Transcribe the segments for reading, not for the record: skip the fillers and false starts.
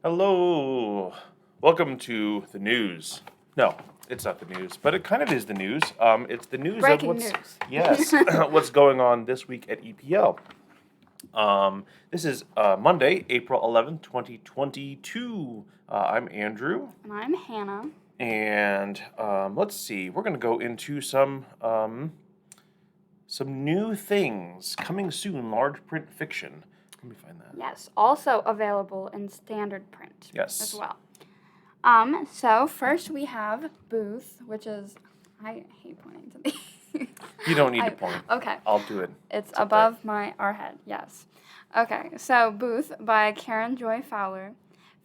Hello. Welcome to the news. No, it's not the news, but it kind of is the news. It's the news Breaking of what's news. yes, what's going on this week at EPL. This is Monday, April 11th, 2022. I'm Andrew, And I'm Hannah. and let's see. We're going to go into some new things coming soon. Large print fiction. Let me find that. Yes, also available in standard print Yes. as well. So first we have Booth, which is, I hate pointing to these. You don't need to point. Okay. I'll do it. It's above our head, yes. Okay, so Booth by Karen Joy Fowler.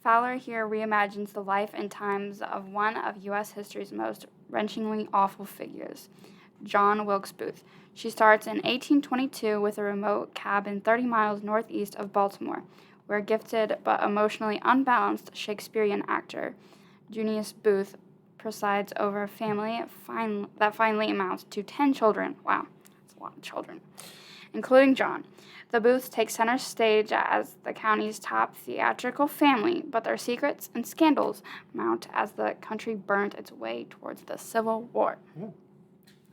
Fowler here reimagines the life and times of one of U.S. history's most wrenchingly awful figures, John Wilkes Booth. She starts in 1822 with a remote cabin 30 miles northeast of Baltimore, where gifted but emotionally unbalanced Shakespearean actor Junius Booth presides over a family that finally amounts to 10 children. Wow, that's a lot of children, including John. The Booths take center stage as the county's top theatrical family, but their secrets and scandals mount as the country burnt its way towards the Civil War.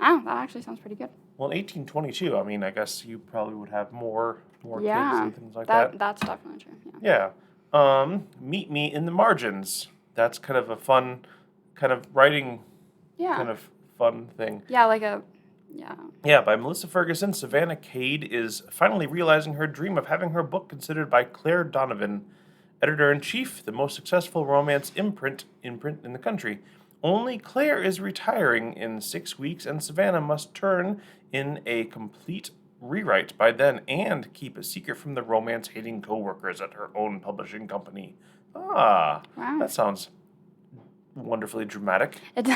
Oh, that actually sounds pretty good. Well, in 1822, I mean, I guess you probably would have more kids Yeah, and things like that. That's definitely true. Yeah. Yeah. Meet Me in the Margins. That's kind of a fun, kind of writing, Yeah. kind of fun thing. Yeah, Yeah, by Melissa Ferguson, Savannah Cade is finally realizing her dream of having her book considered by Claire Donovan, editor-in-chief, the most successful romance imprint in the country. Only Claire is retiring in 6 weeks, and Savannah must turn in a complete rewrite by then and keep a secret from the romance-hating co-workers at her own publishing company. Wow. That sounds wonderfully dramatic. It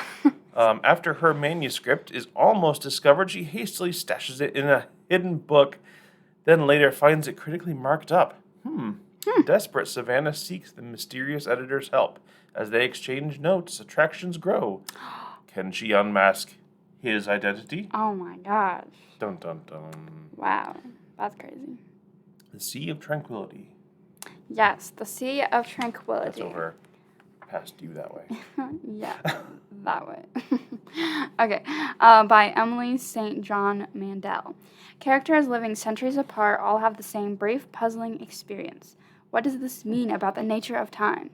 After her manuscript is almost discovered, she hastily stashes it in a hidden book, then later finds it critically marked up. Desperate, Savannah seeks the mysterious editor's help. As they exchange notes, attractions grow. Can she unmask his identity? Oh my gosh. Dun dun dun. Wow. That's crazy. The Sea of Tranquility. Yes, The Sea of Tranquility. That's over past you that way. Yeah, that way. Okay, by Emily St. John Mandel. Characters living centuries apart all have the same brief, puzzling experience. What does this mean about the nature of time?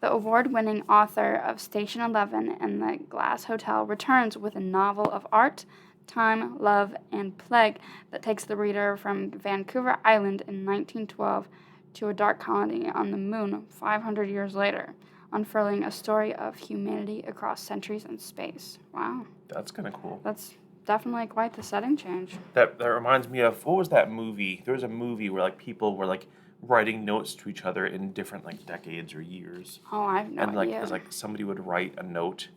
The award-winning author of Station 11 and The Glass Hotel returns with a novel of art, time, love, and plague that takes the reader from Vancouver Island in 1912 to a dark colony on the moon 500 years later, unfurling a story of humanity across centuries and space. Wow. That's kind of cool. That's definitely quite the setting change. That reminds me of, what was that movie? There was a movie where people were writing notes to each other in different decades or years. Oh, I have no idea. And it was somebody would write a note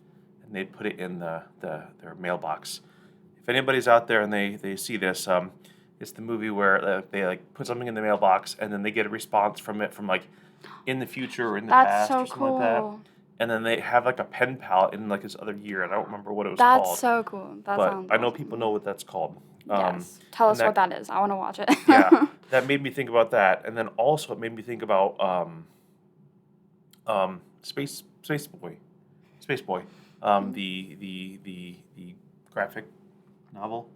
and they'd put it in their mailbox. If anybody's out there and they see this, it's the movie where they put something in the mailbox and then they get a response from it from in the future or in the past so or something like that. And then they have a pen pal in this other year, and I don't remember what it was called. That's so cool. That but sounds I know awesome. people know what that's called. Yes. Tell us what that is. I want to watch it. Yeah, that made me think about that, and then also it made me think about Space Boy, the graphic novel,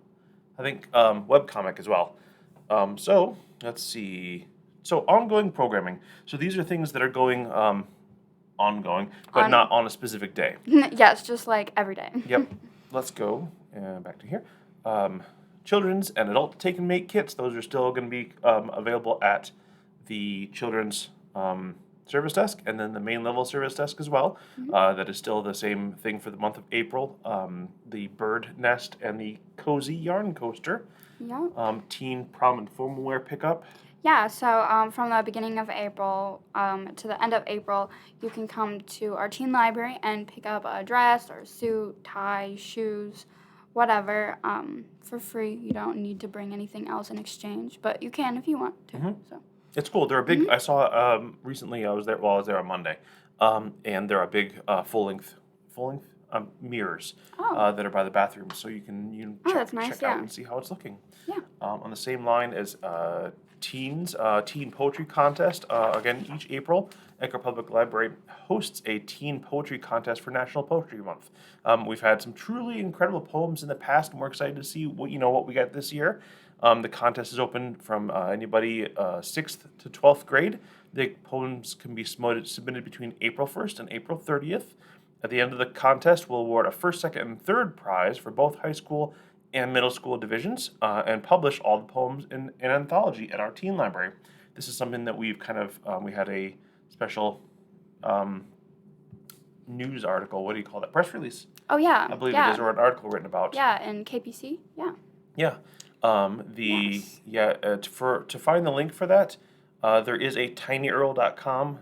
I think webcomic as well. So let's see. So ongoing programming. So these are things that are going ongoing, but not on a specific day. Yes, just every day. Yep. Let's go back to here. Children's and adult take and make kits. Those are still going to be available at the children's service desk and then the main level service desk as well. That is still the same thing for the month of April. The bird nest and the cozy yarn coaster. Yeah. Teen prom and formal wear pickup. Yeah, so from the beginning of April to the end of April, you can come to our teen library and pick up a dress or suit, tie, shoes, whatever, for free. You don't need to bring anything else in exchange, but you can if you want to. So it's cool. They're a big. I saw recently. I was there on Monday, and they're a big full length mirrors Oh. that are by the bathroom, so you can Oh, check, that's nice, check out yeah. and see how it's looking. Yeah. On the same line as teen poetry contest. Again, each April, Edgar Public Library hosts a teen poetry contest for National Poetry Month. We've had some truly incredible poems in the past, and we're excited to see what we got this year. The contest is open from anybody 6th to 12th grade. The poems can be submitted between April 1st and April 30th. At the end of the contest, we'll award a first, second, and third prize for both high school and middle school divisions, and publish all the poems in an anthology at our teen library. This is something that we've kind of we had a special news article. What do you call that? Press release. Oh, yeah. I believe yeah. it is, or an article written about. Yeah, in KPC. Yeah. Yeah. Yes. To find the link for that, there is a tinyearl.com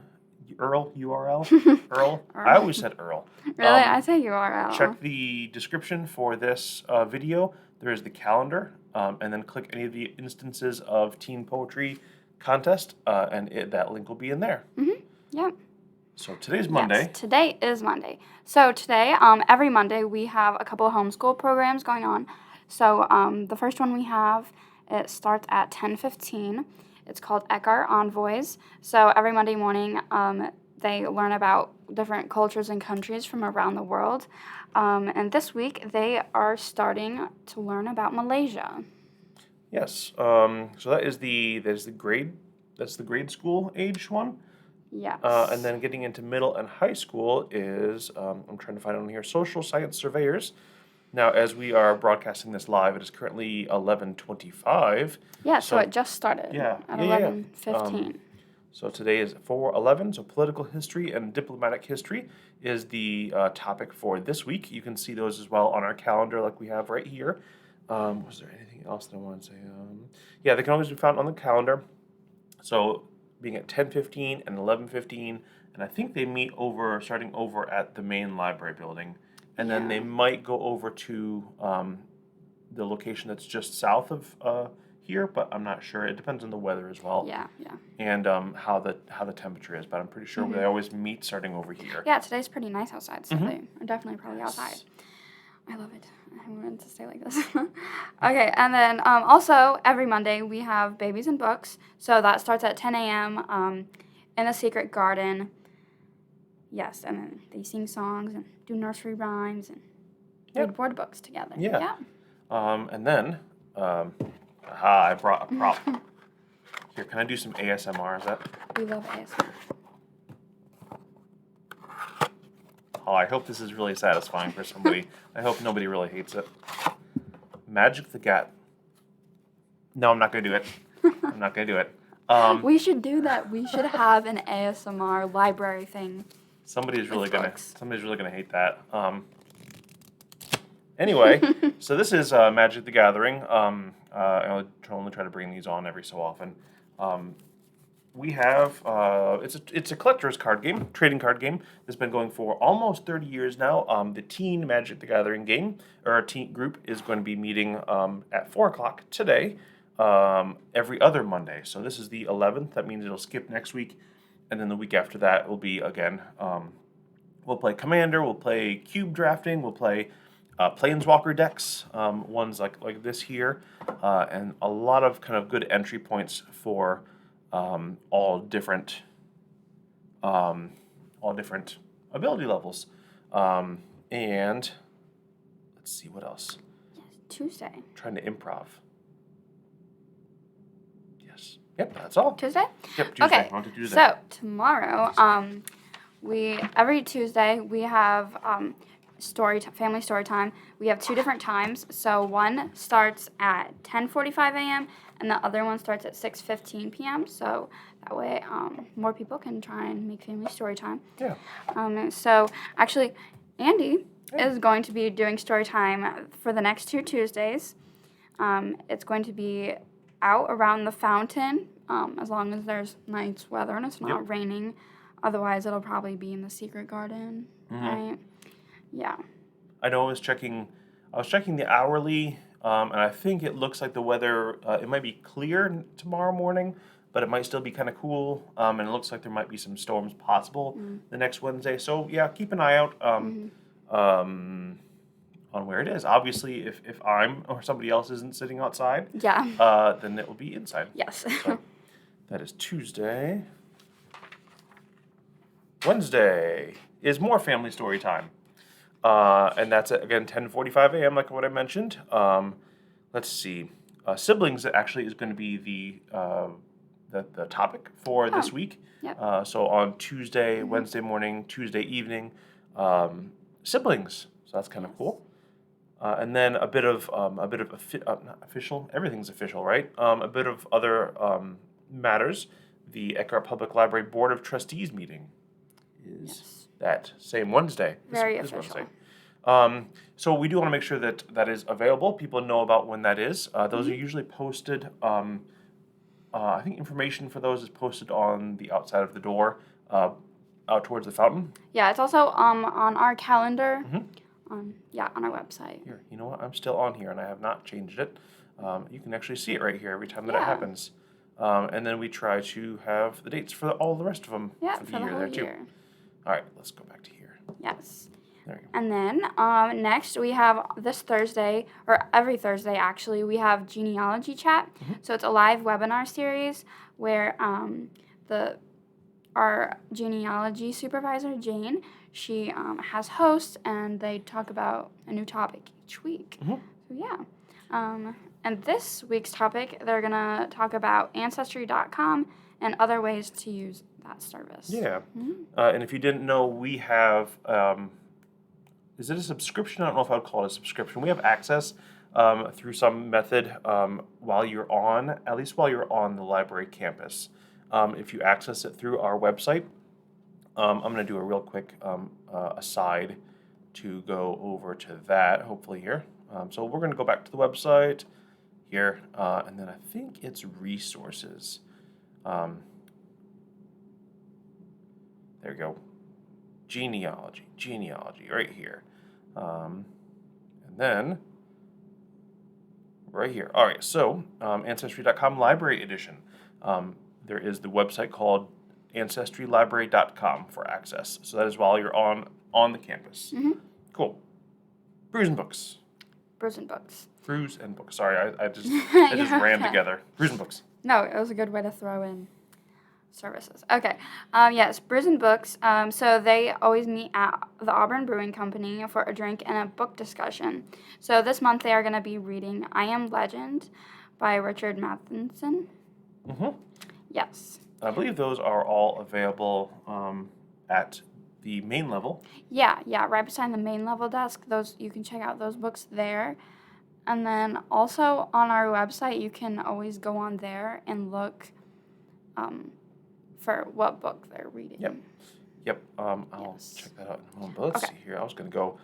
URL. Earl. I always said Earl. Really? I say URL. Check the description for this video. There is the calendar, and then click any of the instances of teen poetry contest, and that link will be in there. Yep. So today's Monday. Yes, today is Monday. So today, every Monday, we have a couple of homeschool programs going on. So the first one we have, it starts at 10:15. It's called Eckhart Envoys. So every Monday morning, they learn about different cultures and countries from around the world. And this week, they are starting to learn about Malaysia. Yes. So that's the grade school age one. Yes. And then getting into middle and high school is I'm trying to find it on here. Social science surveyors. Now, as we are broadcasting this live, it is currently 11:25. Yeah, so it just started Yeah, at yeah, yeah. 11:15. So today is 4:11. So political history and diplomatic history is the topic for this week. You can see those as well on our calendar, like we have right here. Was there anything else that I want to say? Yeah, they can always be found on the calendar. So being at 10:15 and 11:15, and I think they meet starting over at the main library building. And then they might go over to the location that's just south of here, but I'm not sure. It depends on the weather as well. Yeah. And how the temperature is, but I'm pretty sure they always meet starting over here. Yeah, today's pretty nice outside, so they are definitely probably outside. I love it. I wanted to stay like this. Okay, and then also every Monday we have Babies and Books. So that starts at 10 a.m. In the Secret Garden. Yes, and then they sing songs and do nursery rhymes and read word books together. Yeah. And then, I brought a prop. Here, can I do some ASMR? Is that? We love ASMR. Oh, I hope this is really satisfying for somebody. I hope nobody really hates it. Magic the Gat. No, I'm not going to do it. I'm not going to do it. We should do that. We should have an ASMR library thing. Somebody's really gonna hate that. Anyway, so this is Magic the Gathering. I'll only try to bring these on every so often. We have it's a collector's card game, trading card game that's been going for almost 30 years now. The Teen Magic the Gathering game, or our teen group, is going to be meeting at 4:00 today, every other Monday. So this is the 11th. That means it'll skip next week. And then the week after that will be again. We'll play Commander. We'll play Cube Drafting. We'll play Planeswalker decks. Ones like this here, and a lot of kind of good entry points for all different ability levels. And let's see what else. Tuesday. Trying to improv. Yes. Yep, that's all. Tuesday? Yep, Tuesday. Okay. On to Tuesday. So tomorrow, every Tuesday we have family story time. We have two different times. So one starts at 10:45 a.m. and the other one starts at 6:15 p.m. So that way, more people can try and make family story time. Yeah. So actually, Andy is going to be doing story time for the next 2 Tuesdays. It's going to be out around the fountain, as long as there's nice weather and it's not raining. Otherwise, it'll probably be in the secret garden, right? Yeah. I know I was checking the hourly, and I think it looks like the weather, it might be clear tomorrow morning, but it might still be kind of cool, and it looks like there might be some storms possible the next Wednesday. So, yeah, keep an eye out. on where it is. Obviously, if I'm or somebody else isn't sitting outside, Yeah. then it will be inside. Yes. So that is Tuesday. Wednesday is more family story time. And that's again 10:45 a.m. like what I mentioned. Let's see. Siblings actually is going to be the topic for this week. Yep. So on Tuesday, Wednesday morning, Tuesday evening, siblings. So that's kind of cool. And then a bit of not official. Everything's official, right? A bit of other matters. The Eckhart Public Library Board of Trustees meeting is that same Wednesday. Very this official. Wednesday. So we do want to make sure that that is available. People know about when that is. Those are usually posted. I think information for those is posted on the outside of the door, out towards the fountain. Yeah, it's also on our calendar. On our website. Here, you know what? I'm still on here, and I have not changed it. You can actually see it right here every time that it happens. And then we try to have the dates for all the rest of them Yeah, for the for the year whole there too. year. All right, let's go back to here. Yes. There you go. And then next we have this Thursday, or every Thursday actually, we have genealogy chat. So it's a live webinar series where our genealogy supervisor Jane, she has hosts and they talk about a new topic each week. So yeah. And this week's topic, they're gonna talk about Ancestry.com and other ways to use that service. Yeah. And if you didn't know, we have. Is it a subscription? I don't know if I would call it a subscription. We have access through some method while you're on the library campus. If you access it through our website, I'm going to do a real quick aside to go over to that, hopefully here. So we're going to go back to the website here, and then I think it's resources. There we go. Genealogy, right here. And then, right here. All right, so Ancestry.com Library Edition. There is the website called AncestryLibrary.com for access. So that is while you're on the campus. Cool. Brews and Books. Brews and Books. Brews and Books. Sorry, I just ran together. Brews and Books. No, it was a good way to throw in services. Okay. Yes, Brews and Books. So they always meet at the Auburn Brewing Company for a drink and a book discussion. So this month they are going to be reading I Am Legend by Richard Matheson. Yes. I believe those are all available at the main level. Yeah, right beside the main level desk. Those you can check out those books there. And then also on our website, you can always go on there and look for what book they're reading. Yep. I'll check that out in a moment. But let's see here. I was gonna go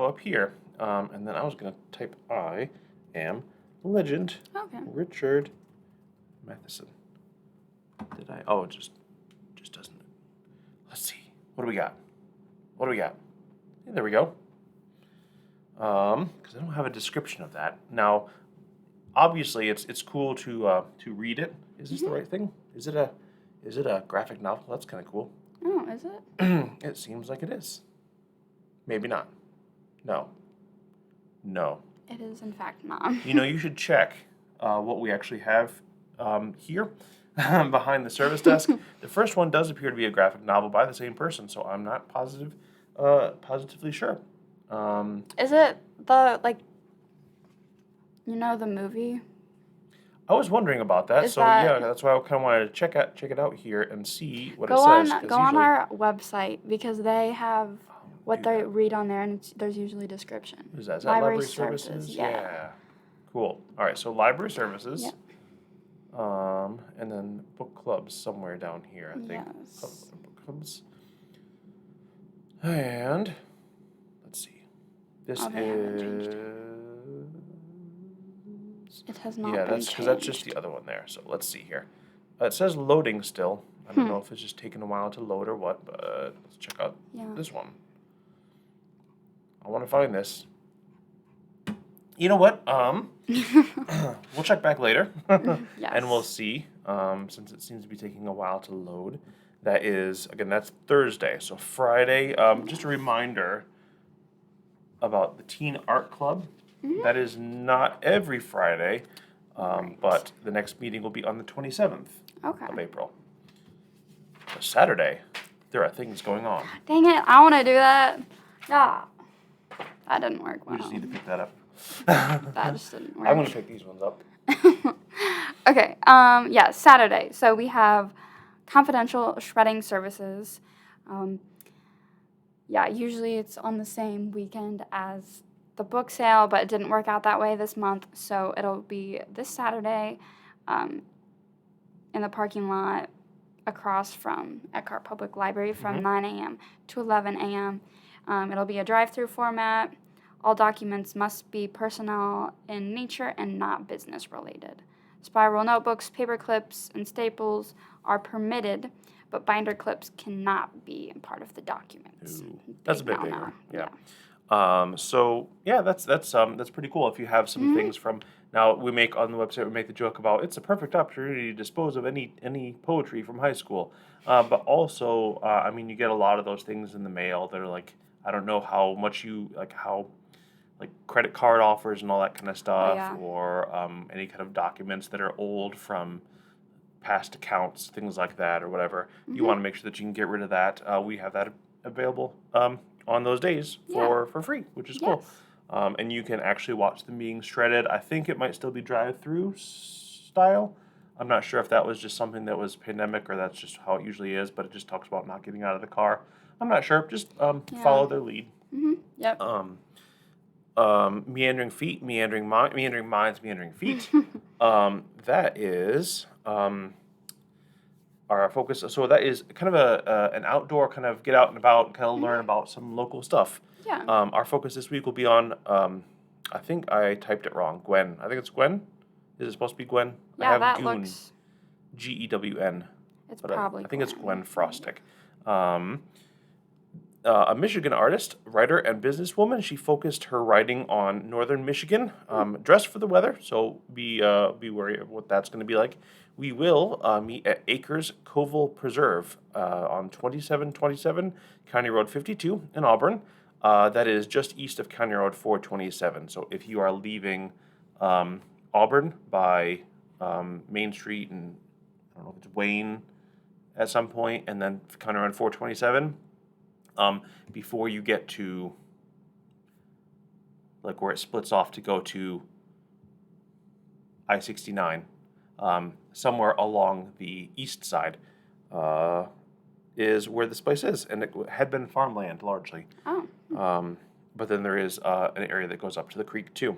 up here, and then I was gonna type I Am Legend. Okay. Richard Matheson. Did I? Oh, it just doesn't. Let's see. What do we got? Hey, there we go. Because I don't have a description of that. Now, obviously, it's cool to read it. Is this the right thing? Is it a graphic novel? That's kind of cool. Oh, is it? It seems like it is. Maybe not. No. It is, in fact, not. You should check what we actually have here behind the service desk. The first one does appear to be a graphic novel by the same person, so I'm not positively sure. Is it the, the movie? I was wondering about that, that's why I kind of wanted to check it out here and see what it says. Go on our website because they have what they read on there, and there's usually a description. Is that library services? Yeah. Cool. All right, so library services. Yep. And then book clubs somewhere down here, I think. Yes. Book clubs. And let's see. This they haven't changed it. is. It has not Yeah, been that's because that's just the other one there. So let's see here. It says loading still. I don't know if it's just taking a while to load or what, but let's check out this one. I want to find this. You know what? We'll check back later, Yes. and we'll see. Since it seems to be taking a while to load. That's Thursday. So Friday. Just a reminder. about the Teen Art Club. That is not every Friday, Right. but the next meeting will be on the 27th Okay. of April. Saturday, there are things going on. Dang it, I want to do that. Yeah. That didn't work well. We just need to pick that up. That just didn't work. I'm going to pick these ones up. Okay, yeah, Saturday. So we have confidential shredding services. Yeah, usually it's on the same weekend as the book sale, but it didn't work out that way this month. So it'll be this Saturday in the parking lot across from Eckhart Public Library from 9 a.m. to 11 a.m. It'll be a drive-through format. All documents must be personal in nature and not business related. Spiral notebooks, paper clips, and staples are permitted, but binder clips cannot be part of the documents. Ooh, that's a bit Big bigger. no-no. Yeah. So yeah, that's pretty cool. If you have some things from now, we make on the website, we make the joke about it's a perfect opportunity to dispose of any poetry from high school. But also, I mean, you get a lot of those things in the mail that are like, I don't know how much you like credit card offers and all that kind of stuff, yeah. or any kind of documents that are old from past accounts, things like that, or whatever. You want to make sure that you can get rid of that. We have that available on those days for free, which is cool. And you can actually watch them being shredded. I think it might still be drive-through style. I'm not sure if that was just something that was pandemic or that's just how it usually is, but it just talks about not getting out of the car. I'm not sure. Just follow their lead. Yep. Meandering feet, meandering minds, meandering feet. That is our focus. So that is kind of an outdoor kind of get out and about, kind of learn about some local stuff. Yeah. Our focus this week will be on, I think I typed it wrong, Gwen. I think it's Gwen. Is it supposed to be Gwen? Yeah, I have that Goon, looks. G-E-W-N. It's But probably. I think it's Gwen Gwen. Frostic. A Michigan artist, writer, and businesswoman. She focused her writing on northern Michigan. Dressed for the weather, so be wary of what that's going to be like. We will meet at Acres Coval Preserve on 2727 County Road 52 in Auburn. That is just east of County Road 427. So if you are leaving Auburn by Main Street and I don't know if it's Wayne at some point, and then County Road 427. Before you get to like where it splits off to go to I-69, somewhere along the east side is where this place is, and it had been farmland largely. Oh. But then there is an area that goes up to the creek too.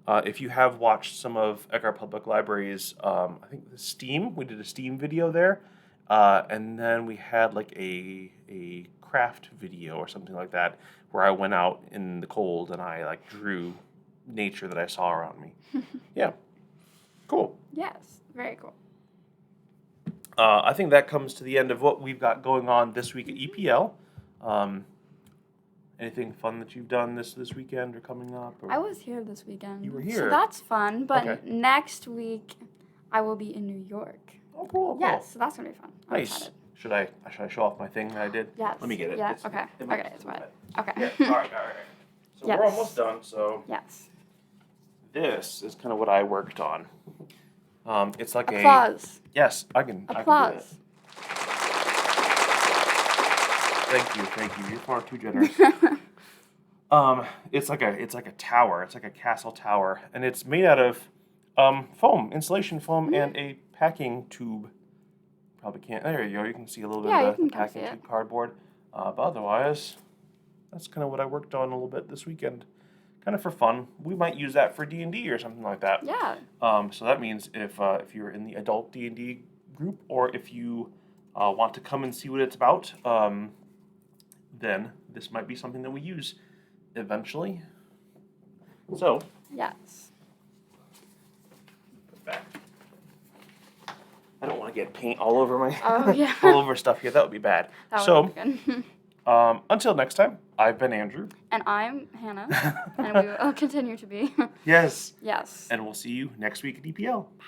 If you have watched some of Eckhart Public Library's, I think the Steam, we did a Steam video there, and then we had like a craft video or something like that where I went out in the cold and I like drew nature that I saw around me. Yeah, cool. Yes. Very cool. I think that comes to the end of what we've got going on this week at EPL. Anything fun that you've done this weekend or coming up? Or? I was here this weekend. You were here. So that's fun. But Okay. next week, I will be in New York. Oh, cool. Yes, so that's gonna be fun. I'm Nice. excited. Should I show off my thing that I did? Yes. Let me get it. Yeah. It's- Okay. it might Okay. be It's a little fine. bit. Okay. Yeah. All right. So Yes. we're almost done. So Yes. this is kind of what I worked on. It's like Applause. Yes, I can. Applause. Thank you. You're far too generous. It's like a tower. It's like a castle tower, and it's made out of foam, insulation foam, and a packing tube. Probably can't. There you go. You can see a little bit Yeah, you of the can kind of packing see tube cardboard. But otherwise, that's kind of what I worked on a little bit this weekend, kind of for fun. We might use that for D&D or something like that. Yeah. So that means if you're in the adult D&D group, or if you want to come and see what it's about, then this might be something that we use eventually. So, Yes. put it back. I don't want to get paint all over my Oh yeah. all over stuff here. That would be bad. That would So, be good. until next time, I've been Andrew. And I'm Hannah, and we will continue to be. Yes. Yes. And we'll see you next week at EPL. Bye.